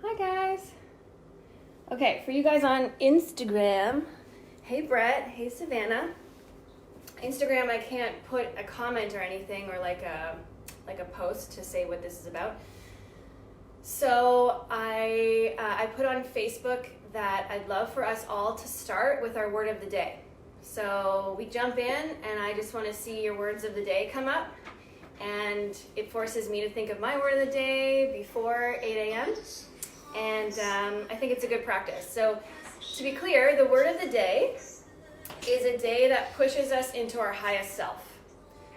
Hi guys. Okay, for you guys on Instagram, hey Brett, hey Savannah. Instagram, I can't put a comment or anything or like a post to say what this is about. So I put on Facebook that I'd love for us all to start with our word of the day. So we jump in and I just want to see your words of the day come up. And it forces me to think of my word of the day before 8 a.m. And I think it's a good practice. So to be clear, the word of the day is a day that pushes us into our highest self.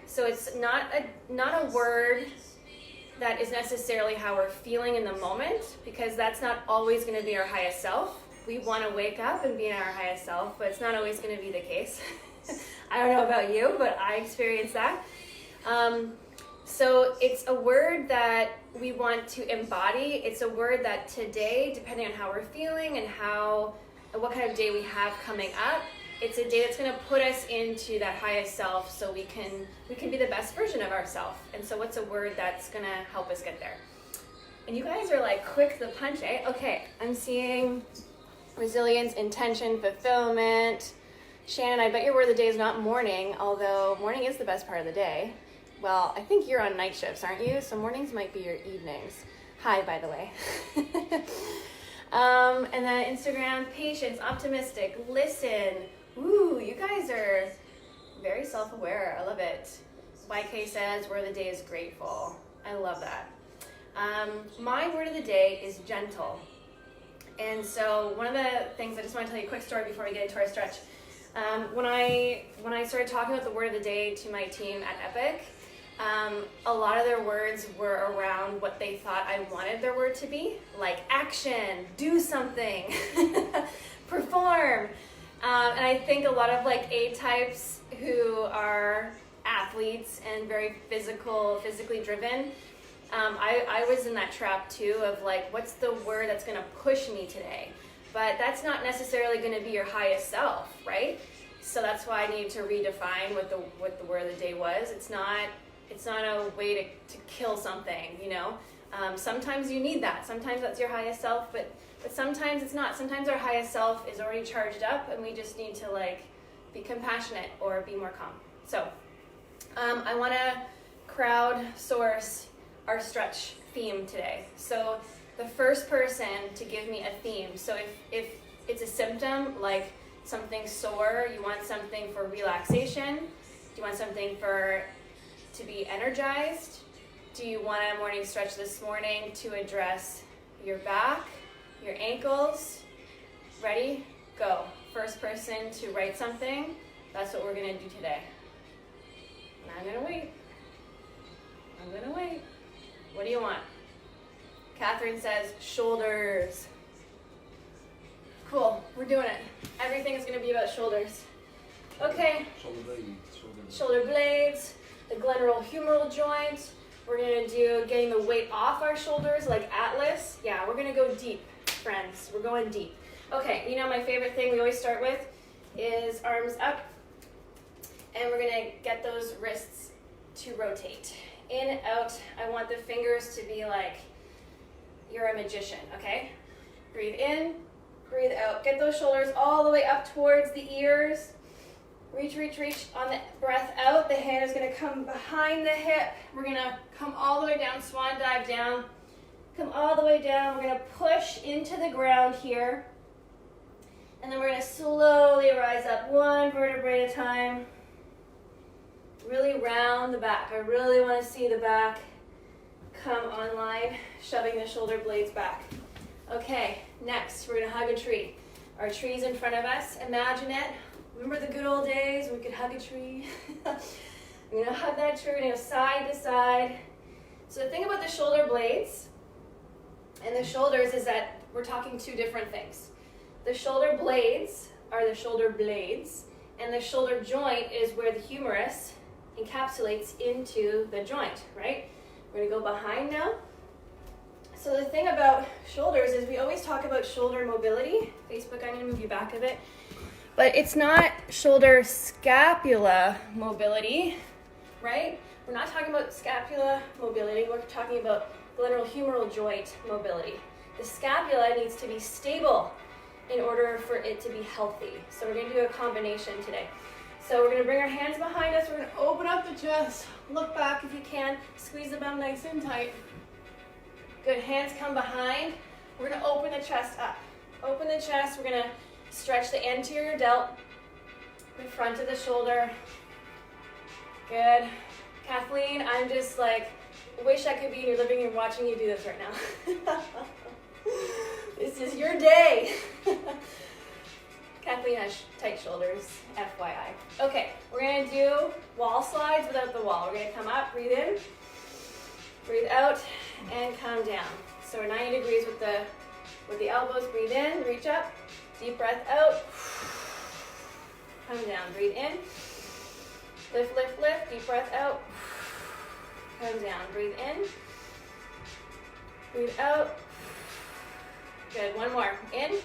So it's not a word that is necessarily how we're feeling in the moment, because that's not always going to be our highest self. We want to wake up and be in our highest self, but it's not always going to be the case. I don't know about you, but I experienced that. So it's a word that we want to embody. It's a word that today, depending on how we're feeling and what kind of day we have coming up, it's a day that's going to put us into that highest self so we can be the best version of ourselves. And so what's a word that's going to help us get there? And you guys are like quick to the punch, eh? Okay, I'm seeing resilience, intention, fulfillment. Shannon, I bet your word of the day is not morning, although morning is the best part of the day. Well, I think you're on night shifts, aren't you? So mornings might be your evenings. Hi, by the way. And then Instagram, patience, optimistic, listen. Ooh, you guys are very self-aware. I love it. YK says, word of the day is grateful. I love that. My word of the day is gentle. And so one of the things, I just want to tell you a quick story before we get into our stretch. When I started talking about the word of the day to my team at Epic, a lot of their words were around what they thought I wanted their word to be, like action, do something, perform. And I think a lot of like A-types who are athletes and very physically driven, I was in that trap too of like, what's the word that's going to push me today? But that's not necessarily going to be your highest self, right? So that's why I needed to redefine what the word of the day was. It's not a way to kill something, you know. Sometimes you need that. Sometimes that's your highest self, but sometimes it's not. Sometimes our highest self is already charged up, and we just need to like be compassionate or be more calm. So I want to crowdsource our stretch theme today. So the first person to give me a theme. So if it's a symptom like something sore, you want something for relaxation. Do you want something to be energized? Do you want a morning stretch this morning to address your back, your ankles? Ready? Go. First person to write something, that's what we're going to do today. And I'm going to wait. What do you want? Catherine says shoulders. Cool, we're doing it. Everything is going to be about shoulders. Okay. Shoulder blades. The glenohumeral joint. We're going to do getting the weight off our shoulders like Atlas. Yeah, we're going to go deep, friends. We're going deep. Okay, you know my favorite thing we always start with is arms up. And we're going to get those wrists to rotate. In, out. I want the fingers to be like you're a magician, okay? Breathe in, breathe out. Get those shoulders all the way up towards the ears. Reach. On the breath out, the hand is going to come behind the hip. We're going to come all the way down, swan dive down. Come all the way down. We're going to push into the ground here. And then we're going to slowly rise up one vertebrae at a time. Really round the back. I really want to see the back come online, shoving the shoulder blades back. Okay, next we're going to hug a tree. Our tree's in front of us. Imagine it. Remember the good old days when we could hug a tree? We're going to hug that tree. We're going to go side to side. So the thing about the shoulder blades and the shoulders is that we're talking two different things. The shoulder blades are the shoulder blades, and the shoulder joint is where the humerus encapsulates into the joint, right? We're going to go behind now. So the thing about shoulders is we always talk about shoulder mobility. Facebook, I'm going to move you back a bit. But it's not shoulder scapula mobility, right? We're not talking about scapula mobility. We're talking about glenohumeral joint mobility. The scapula needs to be stable in order for it to be healthy. So we're gonna do a combination today. So we're gonna bring our hands behind us. We're gonna open up the chest. Look back if you can. Squeeze the bum nice and tight. Good, hands come behind. We're gonna open the chest up. Open the chest, we're gonna stretch the anterior delt, the front of the shoulder. Good. Kathleen, I'm just like, wish I could be in your living room watching you do this right now. This is your day. Kathleen has tight shoulders, FYI. Okay, we're gonna do wall slides without the wall. We're gonna come up, breathe in, breathe out, and come down. So we're 90 degrees with the elbows. Breathe in, reach up, deep breath out, come down, breathe in, lift, lift, lift, deep breath out, come down, breathe in, breathe out. Good, one more, in,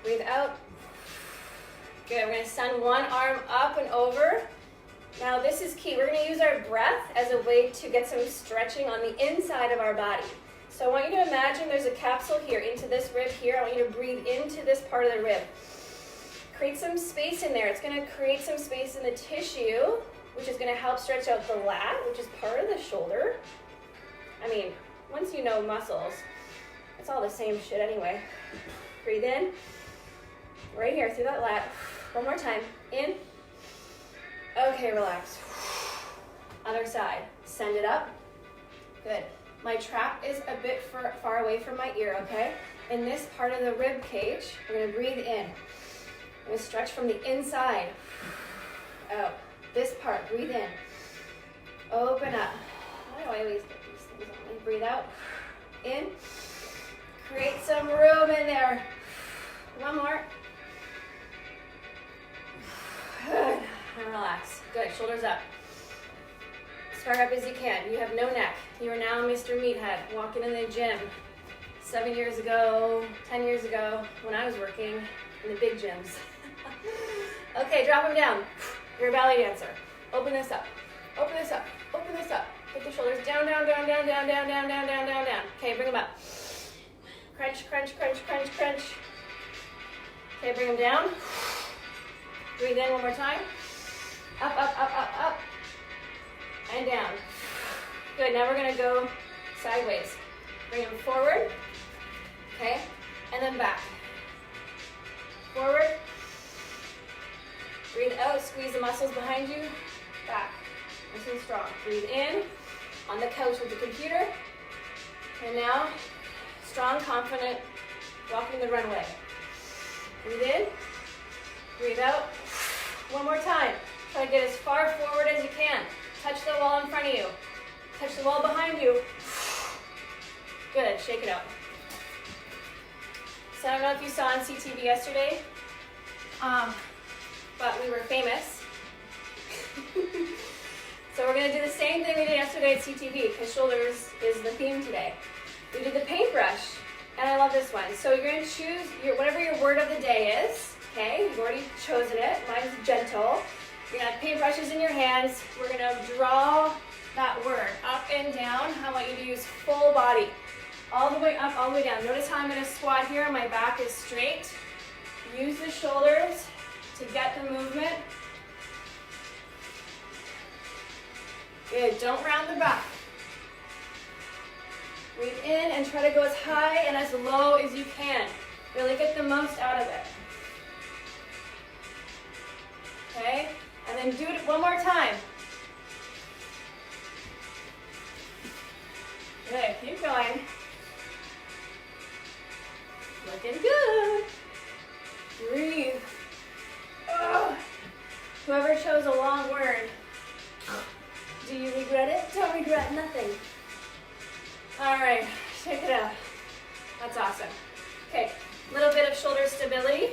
breathe out. Good, we're gonna send one arm up and over. Now this is key. We're gonna use our breath as a way to get some stretching on the inside of our body. So I want you to imagine there's a capsule here into this rib here. I want you to breathe into this part of the rib. Create some space in there. It's gonna create some space in the tissue, which is gonna help stretch out the lat, which is part of the shoulder. I mean, once you know muscles, it's all the same shit anyway. Breathe in, right here through that lat. One more time, in. Okay, relax. Other side, send it up. Good. My trap is a bit far away from my ear, okay? In this part of the rib cage, we're gonna breathe in. I'm gonna stretch from the inside out. This part, breathe in. Open up. Why do I always get these things on me? Breathe out, in. Create some room in there. One more. Good. And relax. Good. Shoulders up. As far up as you can. You have no neck. You are now Mr. Meathead, walking in the gym. 7 years ago, 10 years ago, when I was working in the big gyms. Okay, drop them down. You're a ballet dancer. Open this up. Open this up. Open this up. Get the shoulders down, down, down, down, down, down, down, down, down, down, down. Okay, bring them up. Crunch, crunch, crunch, crunch, crunch. Okay, bring them down. Breathe in one more time. Up, up, up, up, up. And down. Good, now we're gonna go sideways. Bring them forward. Okay, and then back. Forward. Breathe out, squeeze the muscles behind you. Back, nice and strong. Breathe in, on the couch with the computer. And now, strong, confident, walking the runway. Breathe in, breathe out. One more time. Try to get as far forward as you can. Touch the wall in front of you. Touch the wall behind you. Good, shake it out. So I don't know if you saw on CTV yesterday, but we were famous. So we're gonna do the same thing we did yesterday at CTV, because shoulders is the theme today. We did the paintbrush, and I love this one. So you're gonna choose whatever your word of the day is, okay? You've already chosen it, mine's gentle. You're gonna have paintbrushes in your hands. We're gonna draw that word up and down. I want you to use full body. All the way up, all the way down. Notice how I'm gonna squat here, my back is straight. Use the shoulders to get the movement. Good, don't round the back. Breathe in and try to go as high and as low as you can. Really get the most out of it. Okay, and then do it one more time. Good, keep going. Looking good. Breathe. Oh. Whoever chose a long word, do you regret it? Don't regret nothing. All right, check it out. That's awesome. Okay, a little bit of shoulder stability.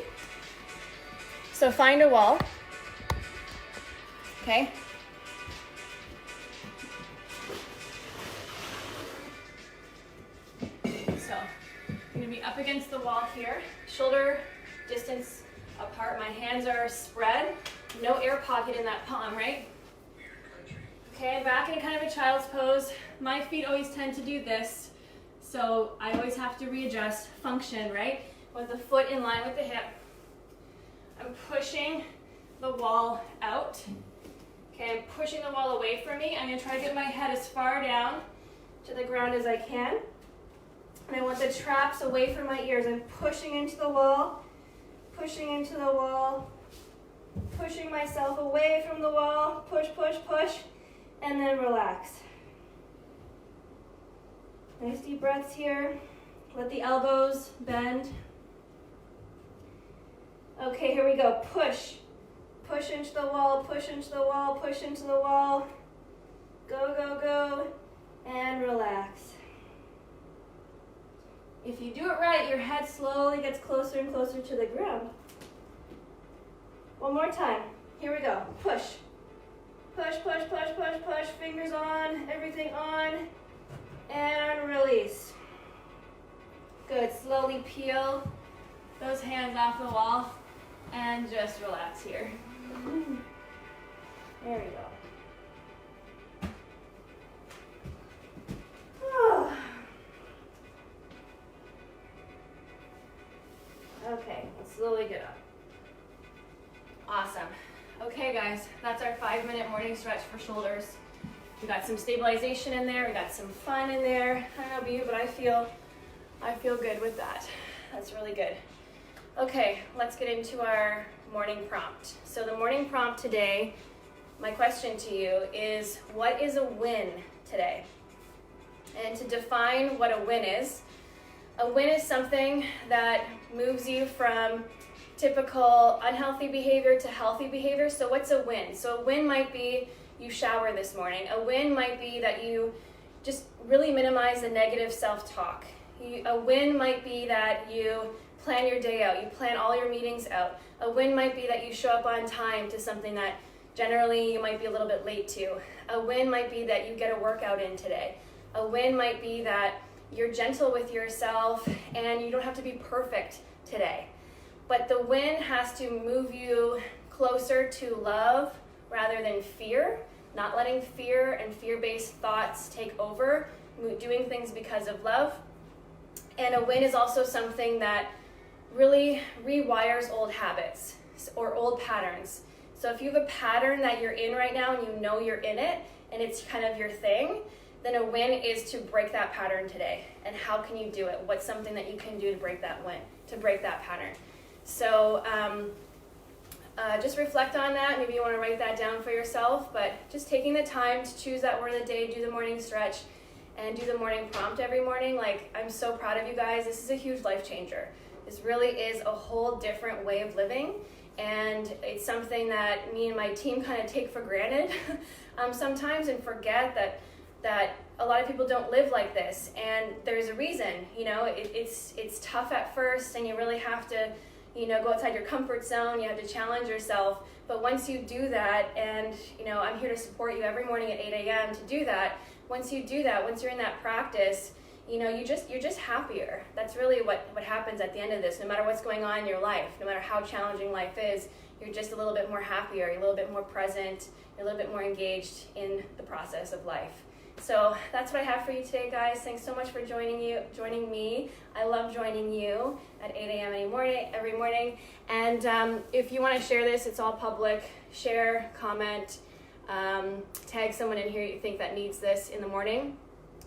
So find a wall. Okay. So I'm gonna be up against the wall here, shoulder distance apart. My hands are spread. No air pocket in that palm, right? Okay, back in kind of a child's pose. My feet always tend to do this. So I always have to readjust, function, right? With the foot in line with the hip. I'm pushing the wall out. Okay, I'm pushing the wall away from me. I'm gonna try to get my head as far down to the ground as I can. And I want the traps away from my ears. I'm pushing into the wall, pushing into the wall, pushing myself away from the wall, push, push, push, and then relax. Nice deep breaths here. Let the elbows bend. Okay, here we go. Push. Push into the wall, push into the wall, push into the wall. Go, go, go, and relax. If you do it right, your head slowly gets closer and closer to the ground. One more time. Here we go. Push. Push, push, push, push, push. Fingers on, everything on. And release. Good. Slowly peel those hands off the wall and just relax here. There we go. Okay, let's slowly get up. Awesome. Okay guys, that's our 5-minute morning stretch for shoulders. We got some stabilization in there, we got some fun in there. I don't know about you, but I feel good with that. That's really good. Okay, let's get into our morning prompt. So the morning prompt today, my question to you is, what is a win today? And to define what a win is something that moves you from typical unhealthy behavior to healthy behavior. So what's a win? So a win might be you shower this morning. A win might be that you just really minimize the negative self-talk. A win might be that you plan your day out, you plan all your meetings out. A win might be that you show up on time to something that generally you might be a little bit late to. A win might be that you get a workout in today. A win might be that you're gentle with yourself and you don't have to be perfect today. But the win has to move you closer to love rather than fear, not letting fear and fear-based thoughts take over, doing things because of love. And a win is also something that really rewires old habits or old patterns. So if you have a pattern that you're in right now and you know you're in it and it's kind of your thing, then a win is to break that pattern today. And how can you do it? What's something that you can do to break that win, to break that pattern? So just reflect on that. Maybe you want to write that down for yourself, but just taking the time to choose that word of the day, do the morning stretch, and do the morning prompt every morning. Like, I'm so proud of you guys. This is a huge life changer. This really is a whole different way of living, and it's something that me and my team kind of take for granted sometimes and forget that a lot of people don't live like this, and there's a reason. You know, it's tough at first, and you really have to, you know, go outside your comfort zone. You have to challenge yourself. But once you do that, and you know, I'm here to support you every morning at 8 a.m. to do that. Once you do that, once you're in that practice, you know, you're just happier. That's really what happens at the end of this. No matter what's going on in your life, no matter how challenging life is, you're just a little bit more happier, you're a little bit more present, you're a little bit more engaged in the process of life. So that's what I have for you today, guys. Thanks so much for joining me. I love joining you at 8 a.m. every morning. And if you want to share this, it's all public. Share, comment, tag someone in here you think that needs this in the morning.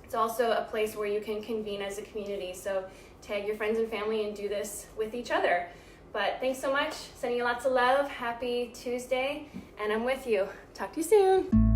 It's also a place where you can convene as a community. So tag your friends and family and do this with each other. But thanks so much. Sending you lots of love. Happy Tuesday. And I'm with you. Talk to you soon.